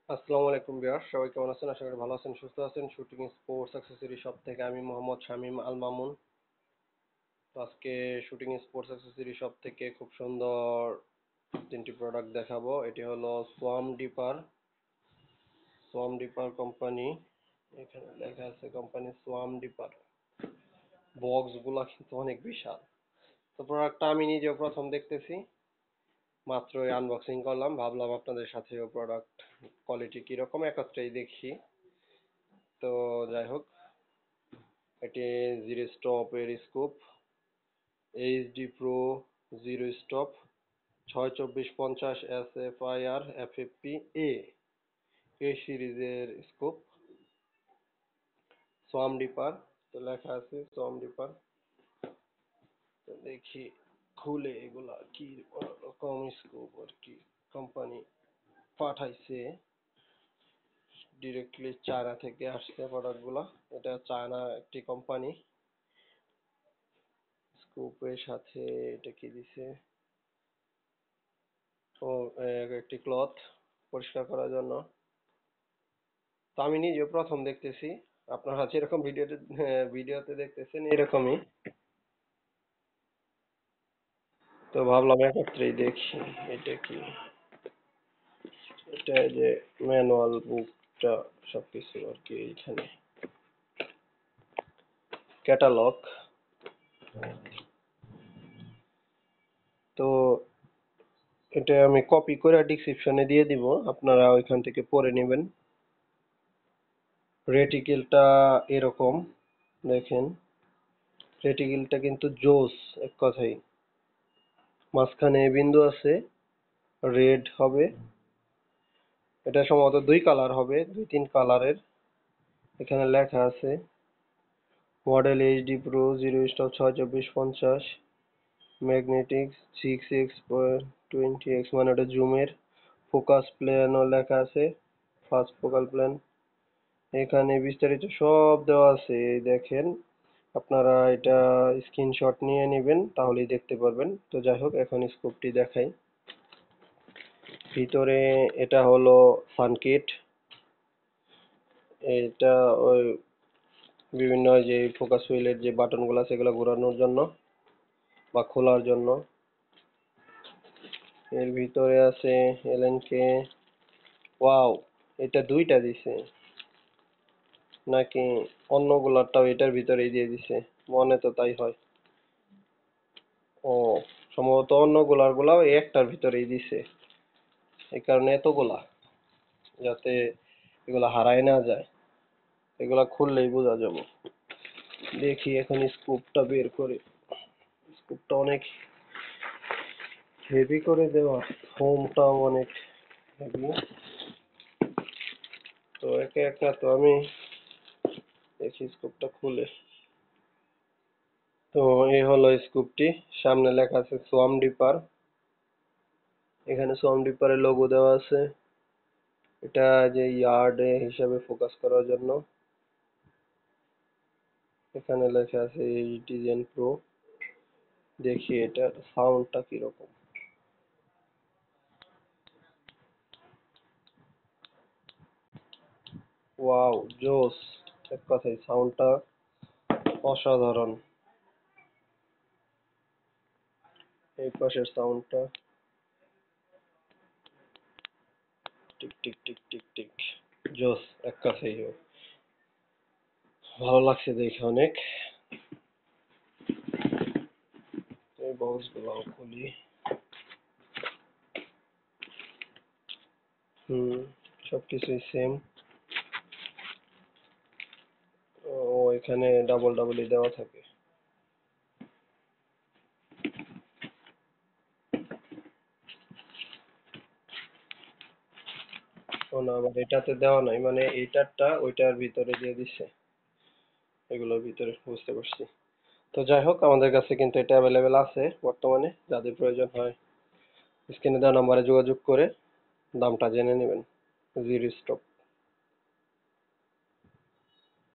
আসসালামু আলাইকুম ভিউয়ার্স, সবাই কেমন আছেন? আশা করি ভালো আছেন, সুস্থ আছেন। শুটিং স্পোর্টস অ্যাক্সেসরি শপ থেকে আমি মোহাম্মদ শামীম আল মামুন। তো আজকে শুটিং স্পোর্টস অ্যাক্সেসরি শপ থেকে খুব সুন্দর তিনটি প্রোডাক্ট দেখাবো। এটি হলো সোয়াম ডিপার কোম্পানি। এখানে লেখা আছে কোম্পানি সোয়াম ডিপার। বক্সগুলা কিন্তু অনেক বিশাল। তো প্রোডাক্টটা আমি নিজেও প্রথম দেখতেছি, মাত্রই আনবক্সিং করলাম, ভাবলাম আপনাদের সাথেও প্রোডাক্ট কোয়ালিটি কিরকম একত্রেই দেখি। তো যাই হোক, এটি জিরো স্টপ এর scoop, HD pro zero stop 62450 SFIR FFP এ এই সিরিজের স্কুপ। সোয়াম ডিপার, তো লেখা আছে সোয়াম ডিপার। তো দেখি খুলে এগুলা কি রকম স্কুপ আর কি কোম্পানি পাঠাইছে। ডিরেক্টলি চায়না থেকে আসছে প্রোডাক্টগুলা। এটা চায়না একটি কোম্পানি। স্কুপের সাথে এটা কি দিছে? ও, একটি ক্লথ পরিষ্কার করার জন্য। তো আমি নিজেও প্রথম দেখতেছি, আপনারা যেরকম ভিডিওতে দেখতেছেন এরকমই। তো ভাবলাম একত্রেই দেখি এটা কি। এটা যে ম্যানুয়াল বুকটা সবকিছু আর কি, এইখানে ক্যাটালগ। তো এটা আমি কপি করে ডিসক্রিপশনে দিয়ে দিব, আপনারা ওইখান থেকে পড়ে নেবেন। রেটিকেলটা এরকম, দেখেন রেটিকেলটা কিন্তু জোস, এক কথাই। মাঝখানে বিন্দু আছে, রেড হবে। এটা সম্ভবত দুই কালার হবে, দুই তিন কালারের। এখানে লেখা আছে model HD pro zero stop 62450 magnetic 6x20x, মানে ওটা জুমের। ফোকাস প্ল্যানও লেখা আছে, ফার্স্ট ফোকাল প্ল্যান। এখানে বিস্তারিত সব দেওয়া আছে, এই দেখেন। আপনারা এটা স্ক্রিনশট নিয়ে নেবেন, তাহলেই দেখতে পারবেন। তো যাই হোক, এখন স্কোপটি দেখাই। ভিতরে এটা হলো সানকিট। এটা ওই বিভিন্ন যে ফোকাস হুইলের যে বাটনগুলো আছে সেগুলো ঘোরানোর জন্য বা খোলার জন্য। এর ভিতরে আছে এলএনকে। ওয়াও, এটা দুইটা দিছে নাকি অন্যগুলারটাও এটার ভিতরেই দিয়ে দিছে? মনে তো তাই হয়। ও, সম্ভবত অন্যগুলার একটার ভিতরেই দিছে, এই কারণে এতগুলা, যাতে এগুলা হারায় না যায়। এগুলা খুললেই বোঝা যাবে। দেখি এখন স্কুপটা বের করে। স্কুপটা অনেক হেভি করে দেওয়া, ফোমটাও অনেক হেভি। তো একে একা তো আমি দেখি স্কুপটা খুলে। তো এই হলো স্কুপটি। সামনে লেখা আছে সোয়াম ডিপার। এখানে সোয়াম ডিপারের লোগো দেওয়া আছে। এটা যে ইয়ার্ড হিসাবে ফোকাস করার জন্য। এখানে লেখা আছে এইটিজেন প্রো। দেখি এটার সাউন্ডটা কিরকম। ওয়াও, জোস, এক কথায় সাউন্ডটা অসাধারণ। এই পাশের সাউন্ডটা tick tick tick tick tick, জোস, এক কথায় ভালো লাগছে দেখে অনেক। এই বক্স গুলো খুলি। হুম, সবকিছুই সেম। ও, এখানে ডাবল ডাবলই দেওয়া থাকে। ও না, আবার এটাতে দেওয়া নাই, মানে এইটারটা ওইটার ভিতরে দিয়ে দিছে, এগুলোর ভিতরে, বুঝতে পারছি। তো যাই হোক, আমাদের কাছে কিন্তু এটা অ্যাভেলেবেল আছে বর্তমানে। যাদের প্রয়োজন হয় স্ক্রিনে দেওয়া নাম্বারে যোগাযোগ করে দামটা জেনে নেবেন। Zero stop.